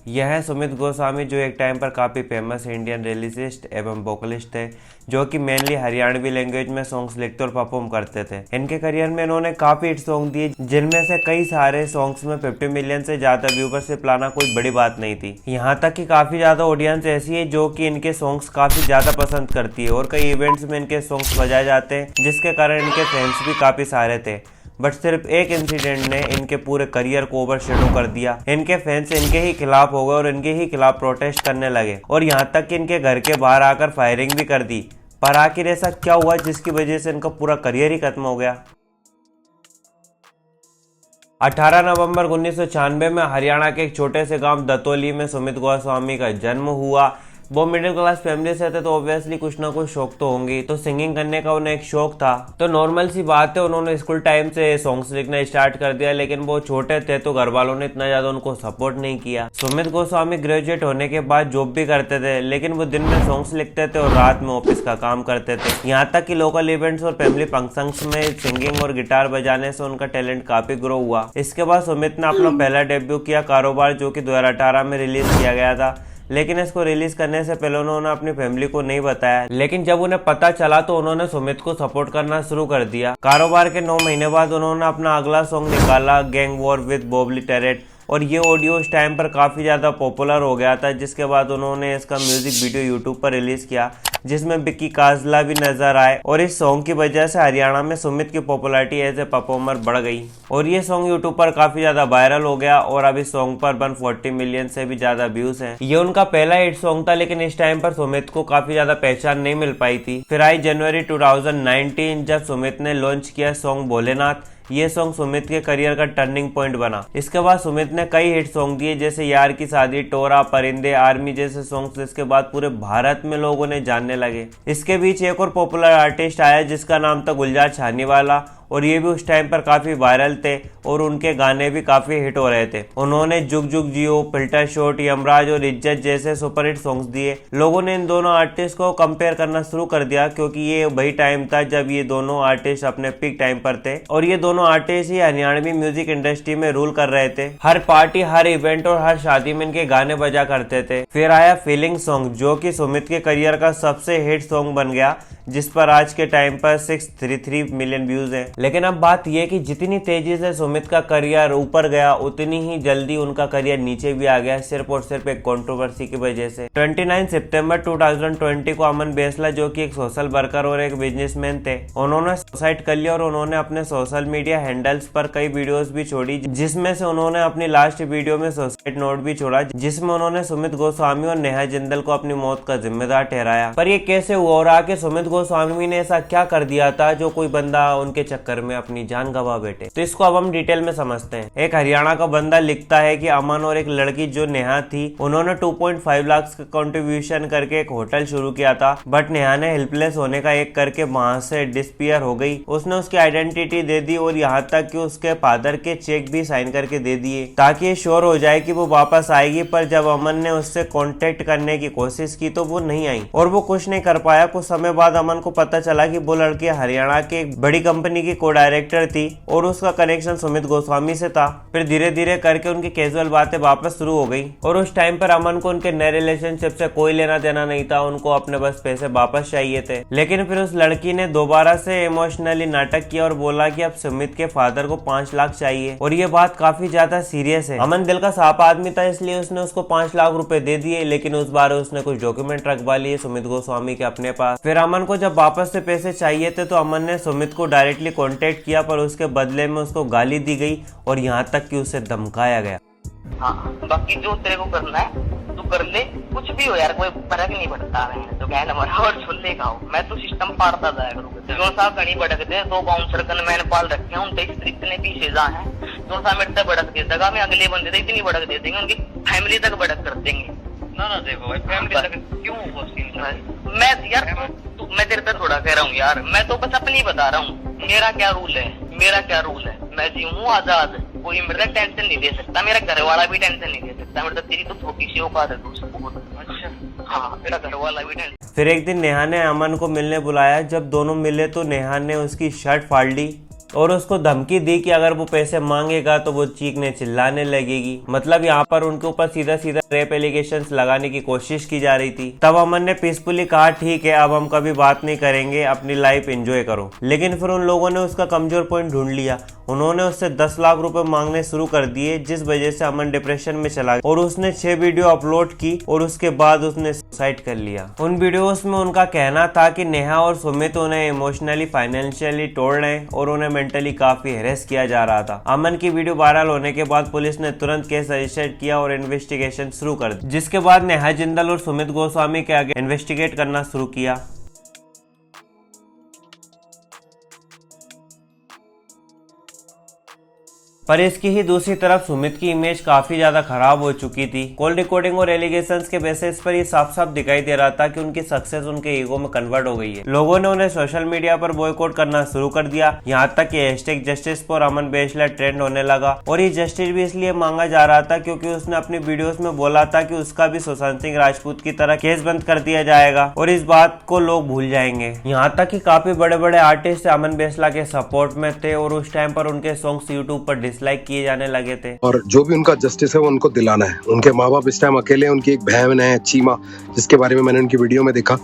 यह है सुमित गोस्वामी, जो एक टाइम पर काफ़ी फेमस इंडियन लिरिसिस्ट एवं वोकलिस्ट थे, जो कि मेनली हरियाणवी लैंग्वेज में सॉन्ग्स लिखते और परफॉर्म करते थे। इनके करियर में इन्होंने काफ़ी हिट सॉन्ग दिए, जिनमें से कई सारे सॉन्ग्स में 50 मिलियन से ज़्यादा व्यूवरशिप लाना कोई बड़ी बात नहीं थी। यहाँ तक कि काफ़ी ज़्यादा ऑडियंस ऐसी है जो कि इनके सॉन्ग्स काफ़ी ज़्यादा पसंद करती है और कई इवेंट्स में इनके सॉन्ग्स बजाए जाते हैं, जिसके कारण इनके फैंस भी काफ़ी सारे थे। बट सिर्फ एक इंसिडेंट ने इनके पूरे करियर को ओवरशैडो कर दिया। इनके फैंस इनके ही खिलाफ हो गए और इनके ही खिलाफ प्रोटेस्ट करने लगे और यहाँ तक कि इनके घर के बाहर आकर फायरिंग भी कर दी। पर आखिर ऐसा क्या हुआ जिसकी वजह से इनका पूरा करियर ही खत्म हो गया? 18 नवंबर 1996 में हरियाणा के एक छोटे से गांव दतोली में सुमित गोस्वामी का जन्म हुआ। वो मिडिल क्लास फैमिली से थे तो ऑब्वियसली कुछ ना कुछ शौक तो होंगे, तो सिंगिंग करने का उन्हें एक शौक था। तो नॉर्मल सी बात है, उन्होंने स्कूल टाइम से सॉन्ग्स लिखना स्टार्ट कर दिया, लेकिन वो छोटे थे तो घर वालों ने इतना ज्यादा उनको सपोर्ट नहीं किया। सुमित गोस्वामी ग्रेजुएट होने के बाद जॉब भी करते थे, लेकिन वो दिन में सॉन्ग्स लिखते थे और रात में ऑफिस का काम करते थे। यहाँ तक कि लोकल इवेंट्स और फैमिली फंक्शंस में सिंगिंग और गिटार बजाने से उनका टैलेंट काफी ग्रो हुआ। इसके बाद सुमित ने अपना पहला डेब्यू किया कारोबार, जो कि 2018 में रिलीज किया गया था। लेकिन इसको रिलीज करने से पहले उन्होंने अपनी फैमिली को नहीं बताया, लेकिन जब उन्हें पता चला तो उन्होंने सुमित को सपोर्ट करना शुरू कर दिया। कारोबार के 9 महीने बाद उन्होंने अपना अगला सॉन्ग निकाला, गैंग वॉर विद बॉबली टेरेट, और ये ऑडियो उस टाइम पर काफ़ी ज़्यादा पॉपुलर हो गया था। जिसके बाद उन्होंने इसका म्यूजिक वीडियो यूट्यूब पर रिलीज किया, जिसमें विक्की काजला भी नजर आए, और इस सॉन्ग की वजह से हरियाणा में सुमित की पॉपुलैरिटी एज ए परफॉर्मर बढ़ गई और ये सॉन्ग यूट्यूब पर काफ़ी ज़्यादा वायरल हो गया और अब इस सॉन्ग पर 140 मिलियन से भी ज़्यादा व्यूज हैं। ये उनका पहला हिट सॉन्ग था, लेकिन इस टाइम पर सुमित को काफ़ी ज़्यादा पहचान नहीं मिल पाई थी। फिर आई जनवरी 2019 जब सुमित ने लॉन्च किया सॉन्ग भोलेनाथ। ये सॉन्ग सुमित के करियर का टर्निंग पॉइंट बना। इसके बाद सुमित ने कई हिट सॉन्ग दिए, जैसे यार की शादी, टोरा, परिंदे, आर्मी जैसे सॉन्ग्स, जिसके बाद पूरे भारत में लोगों ने जानने लगे। इसके बीच एक और पॉपुलर आर्टिस्ट आया जिसका नाम था गुलजार छानीवाला, और ये भी उस टाइम पर काफी वायरल थे और उनके गाने भी काफी हिट हो रहे थे। उन्होंने जुग जुग जियो, फिल्टर शॉट, यमराज और इज्जत जैसे सुपरहिट सॉन्ग्स दिए। लोगों ने इन दोनों आर्टिस्ट को कंपेयर करना शुरू कर दिया, क्योंकि ये वही टाइम था जब ये दोनों आर्टिस्ट अपने पीक टाइम पर थे और ये दोनों आर्टिस्ट ही हरियाणवी म्यूजिक इंडस्ट्री में रूल कर रहे थे। हर पार्टी, हर इवेंट और हर शादी में इनके गाने बजा करते थे। फिर आया फीलिंग सॉन्ग, जो कि सुमित के करियर का सबसे हिट सॉन्ग बन गया, जिस पर आज के टाइम पर 633 मिलियन व्यूज हैं। लेकिन अब बात यह कि जितनी तेजी से सुमित का करियर ऊपर गया, उतनी ही जल्दी उनका करियर नीचे भी आ गया, सिर्फ और सिर्फ एक कंट्रोवर्सी की वजह से। 29 सितंबर 2020 को अमन बेसला, जो कि एक सोशल वर्कर और एक बिजनेसमैन थे, उन्होंने सुसाइड कर लिया और उन्होंने अपने सोशल मीडिया हैंडल्स पर कई वीडियोस भी छोड़ी, जिसमें से उन्होंने अपनी लास्ट वीडियो में सुसाइड नोट भी छोड़ा, जिसमें उन्होंने सुमित गोस्वामी और नेहा जिंदल को अपनी मौत का जिम्मेदार ठहराया। पर ये कैसे हुआ और आके सुमित गोस्वामी ने ऐसा क्या कर दिया था जो कोई बंदा उनके चक्कर में अपनी जान गवा बैठे? तो इसको अब हम डिटेल में समझते हैं। एक हरियाणा का बंदा लिखता है कि अमन और एक लड़की जो नेहा थी, उन्होंने 2.5 लाख का कंट्रीब्यूशन करके एक होटल शुरू किया था, बट नेहा ने हेल्पलेस होने का एक करके वहां से डिसपियर हो गई। उसने उसकी आइडेंटिटी दे दी और यहाँ तक कि उसके फादर के चेक भी साइन करके दे दिए, ताकि ये श्योर हो जाए कि वो वापस आएगी। पर जब अमन ने उससे कॉन्टेक्ट करने की कोशिश की तो वो नहीं आई और वो कुछ नहीं कर पाया। कुछ समय बाद अमन को पता चला कि वो लड़की हरियाणा के एक बड़ी कंपनी की को डायरेक्टर थी और उसका कनेक्शन सुमित गोस्वामी से था। फिर धीरे धीरे करके उनकी कैजुअल बातें वापस शुरू हो गई और उस टाइम पर अमन को उनके नए रिलेशनशिप से कोई लेना देना नहीं था, उनको अपने बस पैसे वापस चाहिए थे। लेकिन फिर उस लड़की ने दोबारा से इमोशनली नाटक किया और बोला कि अब सुमित के फादर को 5 लाख चाहिए और ये बात काफी ज्यादा सीरियस है। अमन दिल का साफ आदमी था, इसलिए उसने उसको 5 लाख रुपए दे दिए, लेकिन उस बार उसने कुछ डॉक्यूमेंट रखवा लिए सुमित गोस्वामी के अपने पास। फिर अमन को जब वापस से पैसे चाहिए थे तो अमन ने सुमित को डायरेक्टली कॉन्टेक्ट किया, पर उसके बदले में उसको गाली दी गई और यहाँ तक कि उसे धमकाया गया। हाँ, बाकी जो तेरे को करना है तू कर ले, कुछ भी हो यार, कोई फर्क नहीं पड़ता है। तो कहना मरा और छोले खाओ, मैं तो सिस्टम पारता जाया करूँगा। जो सा घनी भड़क दे, 2 बाउंसर कन मैंने पाल रखे हैं, उनसे इतने पीछे जा है, जो सा मेरे तक भड़क दे जगह में अगले बंदे इतनी भड़क दे देंगे, उनकी फैमिली तक भड़क कर देंगे। ना देखो भाई, फैमिली तक क्यों? मैं यार मैं तेरे पे थोड़ा कह रहा हूँ यार, मैं तो बस अपनी बता रहा हूँ। मेरा क्या रूल है, मैं जी हूँ आजाद, कोई मेरा टेंशन नहीं दे सकता, मेरा घर वाला भी टेंशन नहीं दे सकता। मतलब तेरी तो छोटी सी औकात है दोस्तों। अच्छा हाँ, मेरा घर वाला भी टेंशन। फिर एक दिन नेहा ने अमन को मिलने बुलाया। जब दोनों मिले तो नेहा ने उसकी शर्ट फाड़ ली और उसको धमकी दी कि अगर वो पैसे मांगेगा तो वो चीखने चिल्लाने लगेगी। मतलब यहाँ पर उनके ऊपर सीधा सीधा रेप एलिगेशंस लगाने की कोशिश की जा रही थी। तब अमन ने पीसफुली कहा ठीक है, अब हम कभी बात नहीं करेंगे, अपनी लाइफ एंजॉय करो। लेकिन फिर उन लोगों ने उसका कमजोर पॉइंट ढूंढ लिया। उन्होंने उससे 10 लाख रुपए मांगने शुरू कर दिए, जिस वजह से अमन डिप्रेशन में चला गया और उसने 6 वीडियो अपलोड की और उसके बाद उसने सुसाइड कर लिया। उन वीडियोस में उनका कहना था कि नेहा और सुमित उन्हें इमोशनली फाइनेंशियली तोड़ रहे हैं और उन्हें मेंटली काफी हेरेस किया जा रहा था। अमन की वीडियो वायरल होने के बाद पुलिस ने तुरंत केस रजिस्टर किया और इन्वेस्टिगेशन शुरू कर दी, जिसके बाद नेहा जिंदल और सुमित गोस्वामी के आगे इन्वेस्टिगेट करना शुरू किया। पर इसकी ही दूसरी तरफ सुमित की इमेज काफी ज्यादा खराब हो चुकी थी। कॉल रिकॉर्डिंग और एलिगेशंस के बेसिस पर ये साफ साफ दिखाई दे रहा था कि उनकी सक्सेस उनके ईगो में कन्वर्ट हो गई है। लोगों ने उन्हें सोशल मीडिया पर बॉयकॉट करना शुरू कर दिया, यहाँ तक कि hashtag justice for Aman bachelor trend होने लगा। और ये जस्टिस भी इसलिए मांगा जा रहा था क्योंकि उसने अपनी वीडियोस में बोला था कि उसका भी सुशांत सिंह राजपूत की तरह केस बंद कर दिया जाएगा और इस बात को लोग भूल जाएंगे। यहाँ तक कि काफी बड़े बड़े आर्टिस्ट अमन बैचलर के सपोर्ट में थे और उस टाइम पर उनके सॉन्ग्स यूट्यूब पर डिसलाइक किए जाने लगे थे। और जो भी उनका जस्टिस है वो उनको दिलाना है। उनके माँ बाप इस टाइम अकेले हैं, उनकी एक बहन है चीमा, जिसके बारे में मैंने उनकी वीडियो में देखा।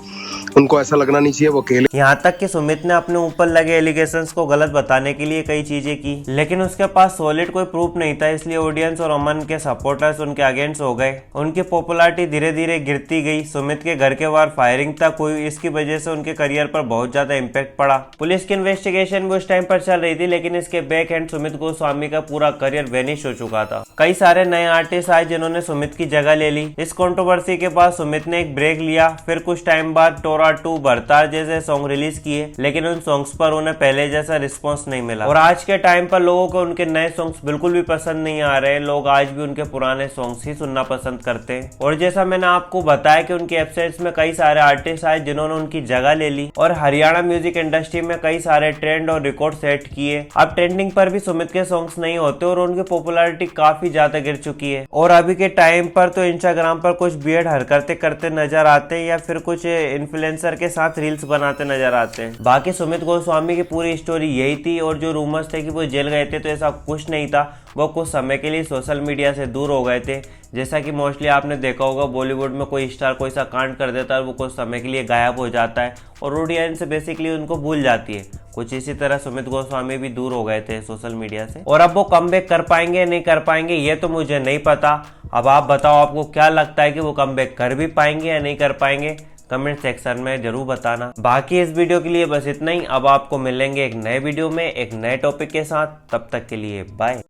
उनको ऐसा लगना नहीं चाहिए वो अकेले। यहाँ तक कि सुमित ने अपने ऊपर लगे एलिगेशंस को गलत बताने के लिए कई चीजें की, लेकिन उसके पास सॉलिड कोई प्रूफ नहीं था, इसलिए ऑडियंस और अमन के सपोर्टर्स उनके अगेंस्ट हो गए। उनकी पॉपुलैरिटी धीरे धीरे गिरती गई। सुमित के घर के बाहर फायरिंग तक हुई, इसकी वजह से उनके करियर पर बहुत ज्यादा इम्पैक्ट पड़ा। पुलिस की इन्वेस्टिगेशन भी उस टाइम पर चल रही थी, लेकिन इसके बैक एंड सुमित गोस्वामी का पूरा करियर वेनिश हो चुका था। कई सारे नए आर्टिस्ट आए जिन्होंने सुमित की जगह ले ली। इस कंट्रोवर्सी के बाद सुमित ने एक ब्रेक लिया। फिर कुछ टाइम बाद टोरा 2 भरतार जैसे सॉन्ग रिलीज किए, लेकिन उन सॉन्ग्स पर उन्हें पहले जैसा रिस्पांस नहीं मिला। और आज के टाइम पर लोगों को उनके नए सॉन्ग्स बिल्कुल भी पसंद नहीं आ रहे। लोग आज भी उनके पुराने सॉन्ग्स ही सुनना पसंद करते हैं। और जैसा मैंने आपको बताया कि उनकी वेबसाइट्स में कई सारे आर्टिस्ट आए जिन्होंने उनकी जगह ले ली और हरियाणा म्यूजिक इंडस्ट्री में कई सारे ट्रेंड और रिकॉर्ड सेट किए। अब ट्रेंडिंग पर भी सुमित के सॉन्ग्स नहीं होते और उनकी पॉपुलैरिटी काफी ज्यादा गिर चुकी है। और अभी के टाइम पर तो इंस्टाग्राम पर कुछ वियर्ड हरकतें करते नजर आते हैं या फिर कुछ इन्फ्लुएंसर के साथ रील्स बनाते नजर आते हैं। बाकी सुमित गोस्वामी की पूरी स्टोरी यही थी और जो रूमर्स थे कि वो जेल गए थे, तो ऐसा कुछ नहीं था। वो कुछ समय के लिए सोशल मीडिया से दूर हो गए थे। जैसा कि मोस्टली आपने देखा होगा बॉलीवुड में कोई स्टार कोई सा कांड कर देता है, वो कुछ समय के लिए गायब हो जाता है और ऑडियंस बेसिकली उनको भूल जाती है। कुछ इसी तरह सुमित गोस्वामी भी दूर हो गए थे सोशल मीडिया से। और अब वो कमबैक कर पाएंगे नहीं कर पाएंगे ये तो मुझे नहीं पता। अब आप बताओ, आपको क्या लगता है कि वो कमबैक कर भी पाएंगे या नहीं कर पाएंगे? कमेंट सेक्शन में जरूर बताना। बाकी इस वीडियो के लिए बस इतना ही। अब आपको मिलेंगे एक नए वीडियो में एक नए टॉपिक के साथ। तब तक के लिए बाय।